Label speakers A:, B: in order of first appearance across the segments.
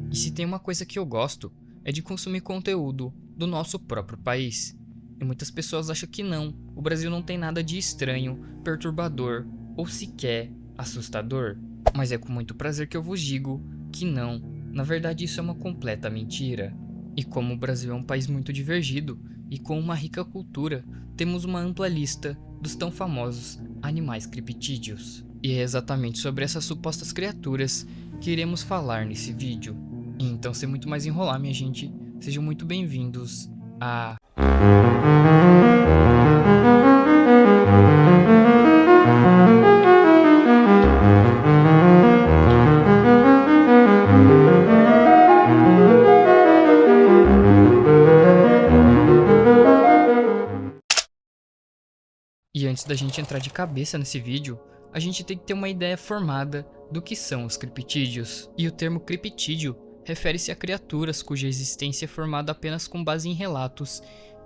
A: E se tem uma coisa que eu gosto, é de consumir conteúdo do nosso próprio país. E muitas pessoas acham que não, o Brasil não tem nada de estranho, perturbador ou sequer assustador. Mas é com muito prazer que eu vos digo que não, na verdade isso é uma completa mentira. E como o Brasil é um país muito divergido e com uma rica cultura, temos uma ampla lista dos tão famosos animais criptídeos. E é exatamente sobre essas supostas criaturas que iremos falar nesse vídeo. E então, sem muito mais enrolar, minha gente, sejam muito bem-vindos a... E antes da gente entrar de cabeça nesse vídeo, a gente tem que ter uma ideia formada do que são os criptídeos. E o termo criptídeo refere-se a criaturas cuja existência é formada apenas com base em relatos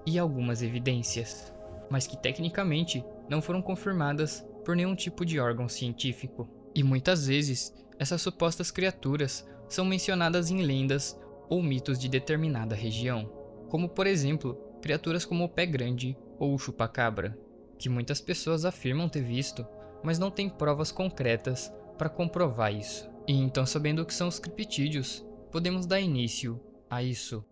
A: e algumas evidências, mas que tecnicamente não foram confirmadas por nenhum tipo de órgão científico. E muitas vezes, essas supostas criaturas são mencionadas em lendas ou mitos de determinada região, como por exemplo, criaturas como o Pé Grande ou o Chupacabra, que muitas pessoas afirmam ter visto, mas não têm provas concretas para comprovar isso. E então, sabendo o que são os criptídeos, podemos dar início a isso.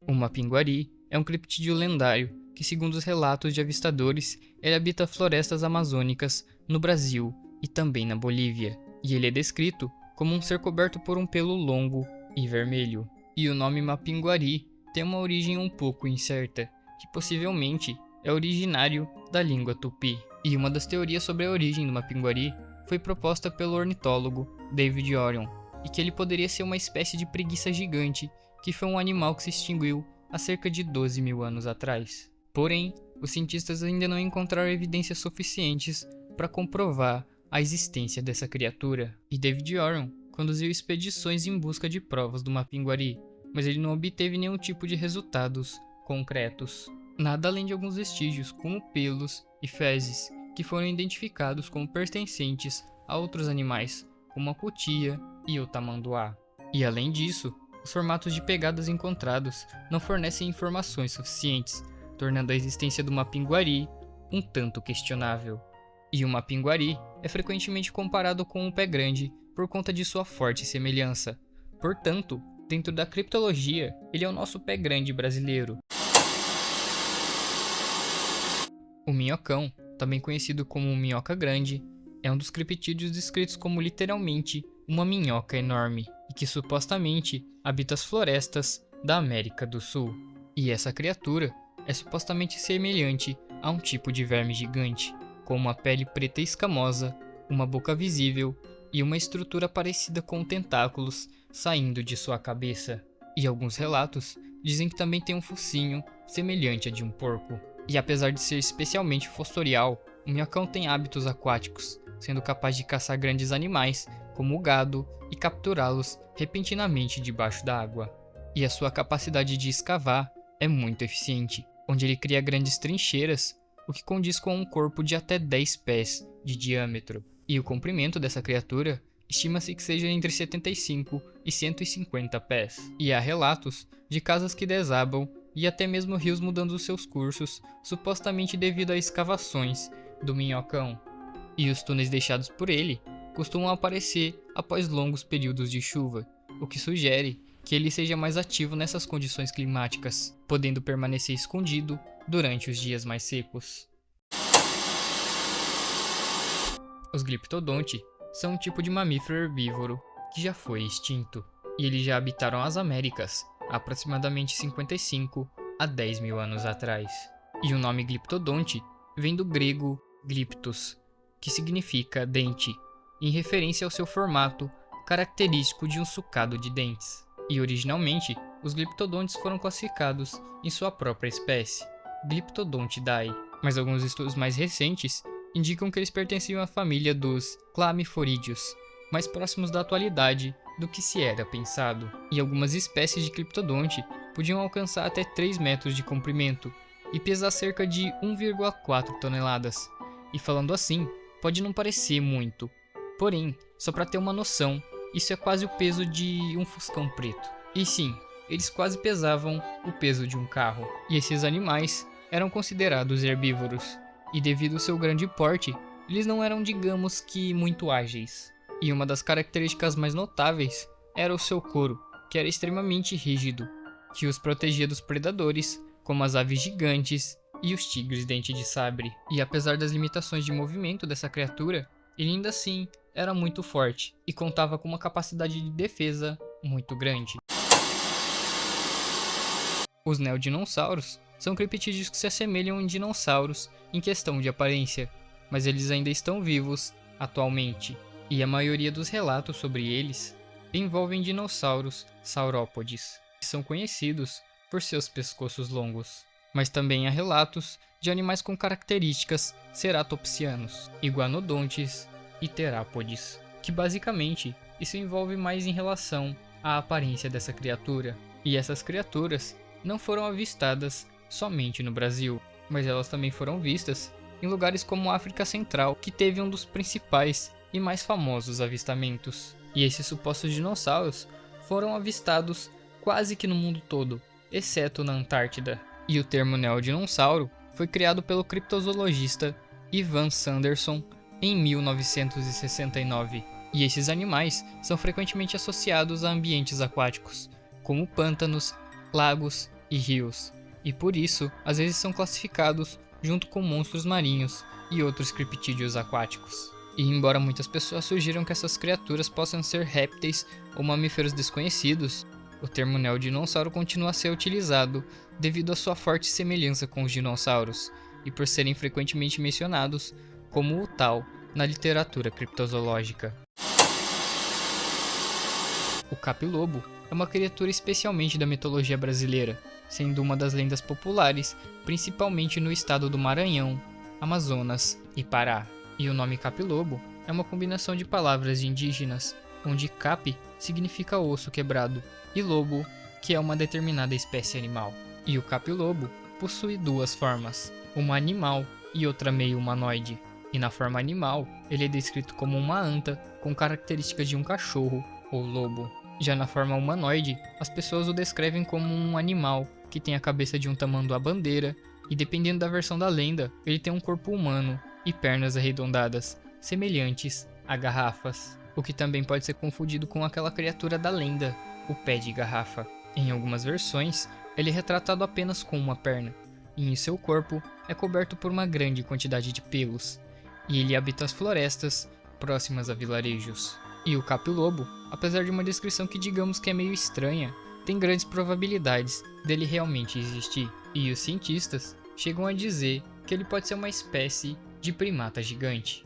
A: O mapinguari é um criptídeo lendário que, segundo os relatos de avistadores, ele habita florestas amazônicas no Brasil e também na Bolívia. E ele é descrito como um ser coberto por um pelo longo e vermelho. E o nome mapinguari tem uma origem um pouco incerta, que possivelmente é originário da língua tupi. E uma das teorias sobre a origem do mapinguari foi proposta pelo ornitólogo David Orion, e que ele poderia ser uma espécie de preguiça gigante, que foi um animal que se extinguiu há cerca de 12 mil anos atrás. Porém, os cientistas ainda não encontraram evidências suficientes para comprovar a existência dessa criatura, e David Orion conduziu expedições em busca de provas do mapinguari, mas ele não obteve nenhum tipo de resultados concretos. Nada além de alguns vestígios, como pelos e fezes, que foram identificados como pertencentes a outros animais, como a cutia e o tamanduá. E além disso, os formatos de pegadas encontrados não fornecem informações suficientes, tornando a existência do mapinguari um tanto questionável. E o mapinguari é frequentemente comparado com o Pé Grande por conta de sua forte semelhança. Portanto, dentro da criptologia, ele é o nosso Pé Grande brasileiro. O minhocão, também conhecido como minhoca grande, é um dos criptídeos descritos como literalmente uma minhoca enorme e que supostamente habita as florestas da América do Sul. E essa criatura é supostamente semelhante a um tipo de verme gigante, com uma pele preta escamosa, uma boca visível e uma estrutura parecida com tentáculos saindo de sua cabeça. E alguns relatos dizem que também tem um focinho semelhante a de um porco. E apesar de ser especialmente fossorial, o minhocão tem hábitos aquáticos, sendo capaz de caçar grandes animais, como o gado, e capturá-los repentinamente debaixo da água. E a sua capacidade de escavar é muito eficiente, onde ele cria grandes trincheiras, o que condiz com um corpo de até 10 pés de diâmetro. E o comprimento dessa criatura estima-se que seja entre 75 e 150 pés. E há relatos de casas que desabam e até mesmo rios mudando seus cursos, supostamente devido a escavações do minhocão. E os túneis deixados por ele costumam aparecer após longos períodos de chuva, o que sugere que ele seja mais ativo nessas condições climáticas, podendo permanecer escondido durante os dias mais secos. Os gliptodonte são um tipo de mamífero herbívoro que já foi extinto, e eles já habitaram as Américas há aproximadamente 55 a 10 mil anos atrás. E o nome gliptodonte vem do grego glyptos, que significa dente, em referência ao seu formato característico de um sucado de dentes. E originalmente, os gliptodontes foram classificados em sua própria espécie, Glyptodontidae, mas alguns estudos mais recentes indicam que eles pertenciam à família dos Chlamyphoridios, mais próximos da atualidade do que se era pensado. E algumas espécies de gliptodonte podiam alcançar até 3 metros de comprimento e pesar cerca de 1,4 toneladas. E falando assim, pode não parecer muito, Porém, só para ter uma noção, isso é quase o peso de um fuscão preto. E sim, eles quase pesavam o peso de um carro. E esses animais eram considerados herbívoros, e devido ao seu grande porte, eles não eram, digamos que, muito ágeis. E uma das características mais notáveis era o seu couro, que era extremamente rígido, que os protegia dos predadores, como as aves gigantes e os tigres dente de sabre. E apesar das limitações de movimento dessa criatura, ele ainda assim era muito forte e contava com uma capacidade de defesa muito grande. Os neodinossauros são criptídeos que se assemelham a dinossauros em questão de aparência, mas eles ainda estão vivos atualmente, e a maioria dos relatos sobre eles envolvem dinossauros saurópodes, que são conhecidos por seus pescoços longos. Mas também há relatos de animais com características ceratopsianos, iguanodontes e terápodes, que basicamente isso envolve mais em relação à aparência dessa criatura. E essas criaturas não foram avistadas somente no Brasil, mas elas também foram vistas em lugares como a África Central, que teve um dos principais e mais famosos avistamentos. E esses supostos dinossauros foram avistados quase que no mundo todo, exceto na Antártida. E o termo neodinossauro foi criado pelo criptozoologista Ivan Sanderson em 1969. E esses animais são frequentemente associados a ambientes aquáticos, como pântanos, lagos e rios, e por isso às vezes são classificados junto com monstros marinhos e outros criptídeos aquáticos. E embora muitas pessoas sugiram que essas criaturas possam ser répteis ou mamíferos desconhecidos, o termo neodinossauro continua a ser utilizado devido à sua forte semelhança com os dinossauros e por serem frequentemente mencionados como o tal na literatura criptozoológica. O capilobo é uma criatura especialmente da mitologia brasileira, sendo uma das lendas populares, principalmente no estado do Maranhão, Amazonas e Pará. E o nome capilobo é uma combinação de palavras indígenas, onde cap significa osso quebrado e lobo, que é uma determinada espécie animal. E o capilobo possui duas formas, uma animal e outra meio humanoide. E na forma animal, ele é descrito como uma anta com características de um cachorro ou lobo. Já na forma humanoide, as pessoas o descrevem como um animal que tem a cabeça de um tamanduá-bandeira e, dependendo da versão da lenda, ele tem um corpo humano e pernas arredondadas, semelhantes a garrafas, o que também pode ser confundido com aquela criatura da lenda, o pé de garrafa. Em algumas versões, ele é retratado apenas com uma perna, e em seu corpo é coberto por uma grande quantidade de pelos, e ele habita as florestas próximas a vilarejos. E o capilobo, apesar de uma descrição que digamos que é meio estranha, tem grandes probabilidades dele realmente existir, e os cientistas chegam a dizer que ele pode ser uma espécie de primata gigante.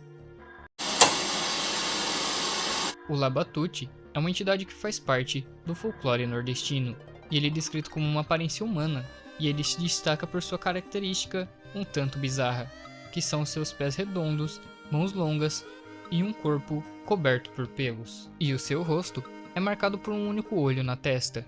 A: O labatute é uma entidade que faz parte do folclore nordestino, e ele é descrito como uma aparência humana, e ele se destaca por sua característica um tanto bizarra, que são seus pés redondos, mãos longas e um corpo coberto por pelos. E o seu rosto é marcado por um único olho na testa,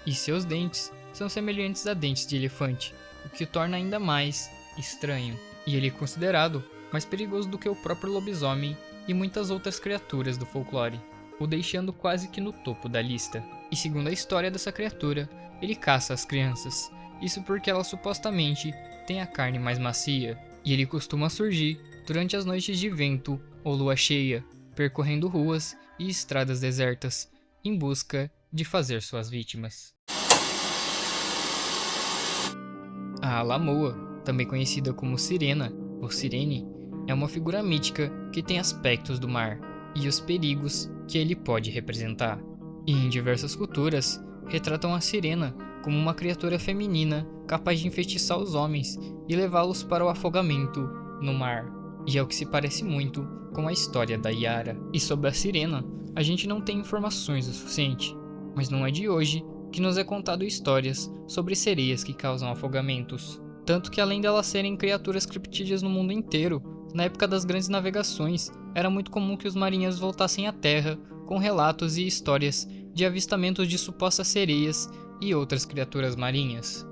A: e seus dentes são semelhantes a dentes de elefante, o que o torna ainda mais estranho. E ele é considerado mais perigoso do que o próprio lobisomem e muitas outras criaturas do folclore, o deixando quase que no topo da lista. E segundo a história dessa criatura, ele caça as crianças, isso porque elas supostamente têm a carne mais macia, e ele costuma surgir durante as noites de vento ou lua cheia, percorrendo ruas e estradas desertas, em busca de fazer suas vítimas. A Alamoa, também conhecida como Sirena ou Sirene, é uma figura mítica que tem aspectos do mar e os perigos que ele pode representar. E em diversas culturas, retratam a sirena como uma criatura feminina capaz de enfeitiçar os homens e levá-los para o afogamento no mar. E é o que se parece muito com a história da Yara. E sobre a sirena, a gente não tem informações o suficiente, mas não é de hoje que nos é contado histórias sobre sereias que causam afogamentos. Tanto que além delas serem criaturas criptídeas no mundo inteiro, na época das grandes navegações, era muito comum que os marinheiros voltassem à terra com relatos e histórias de avistamentos de supostas sereias e outras criaturas marinhas.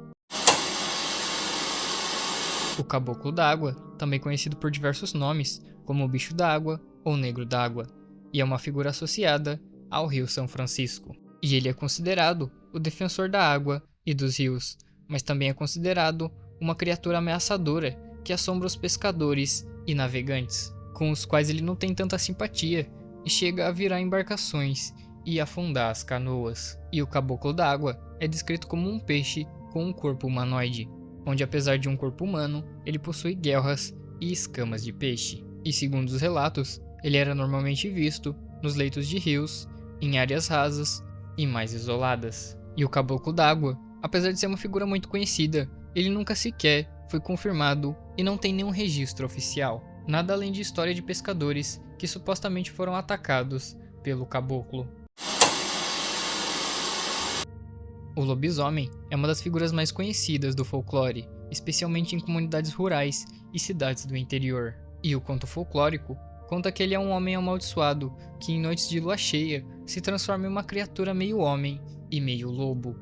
A: O caboclo d'água, também conhecido por diversos nomes, como o bicho d'água ou negro d'água, e é uma figura associada ao Rio São Francisco. E ele é considerado o defensor da água e dos rios, mas também é considerado uma criatura ameaçadora que assombra os pescadores e navegantes, com os quais ele não tem tanta simpatia e chega a virar embarcações e afundar as canoas. E o Caboclo da Água é descrito como um peixe com um corpo humanoide, onde apesar de um corpo humano, ele possui guelras e escamas de peixe. E segundo os relatos, ele era normalmente visto nos leitos de rios, em áreas rasas e mais isoladas. E o Caboclo d'Água, apesar de ser uma figura muito conhecida, ele nunca sequer foi confirmado e não tem nenhum registro oficial. Nada além de história de pescadores que supostamente foram atacados pelo caboclo. O lobisomem é uma das figuras mais conhecidas do folclore, especialmente em comunidades rurais e cidades do interior. E o conto folclórico conta que ele é um homem amaldiçoado que em noites de lua cheia se transforma em uma criatura meio homem e meio lobo.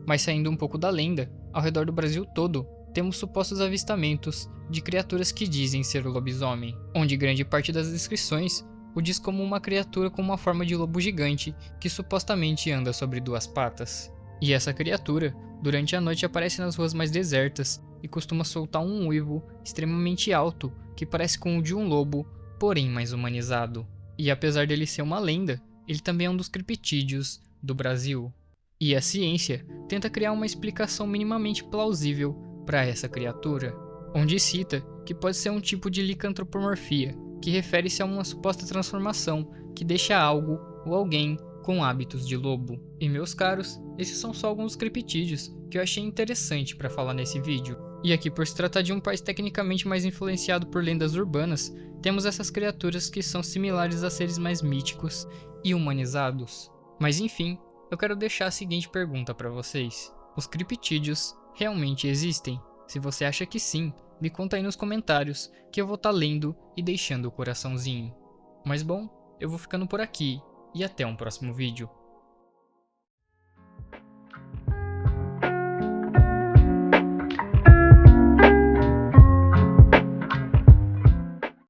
A: Mas saindo um pouco da lenda, ao redor do Brasil todo, temos supostos avistamentos de criaturas que dizem ser o lobisomem, onde grande parte das descrições o diz como uma criatura com uma forma de lobo gigante que supostamente anda sobre duas patas. E essa criatura, durante a noite aparece nas ruas mais desertas e costuma soltar um uivo extremamente alto que parece com o de um lobo, porém mais humanizado. E apesar dele ser uma lenda, ele também é um dos criptídeos do Brasil. E a ciência tenta criar uma explicação minimamente plausível para essa criatura, onde cita que pode ser um tipo de licantropomorfia, que refere-se a uma suposta transformação que deixa algo ou alguém com hábitos de lobo. E meus caros, esses são só alguns criptídeos que eu achei interessante para falar nesse vídeo. E aqui, por se tratar de um país tecnicamente mais influenciado por lendas urbanas, temos essas criaturas que são similares a seres mais míticos e humanizados. Mas enfim, eu quero deixar a seguinte pergunta para vocês: os criptídeos realmente existem? Se você acha que sim, me conta aí nos comentários que eu vou estar lendo e deixando o coraçãozinho. Mas bom, eu vou ficando por aqui e até um próximo vídeo.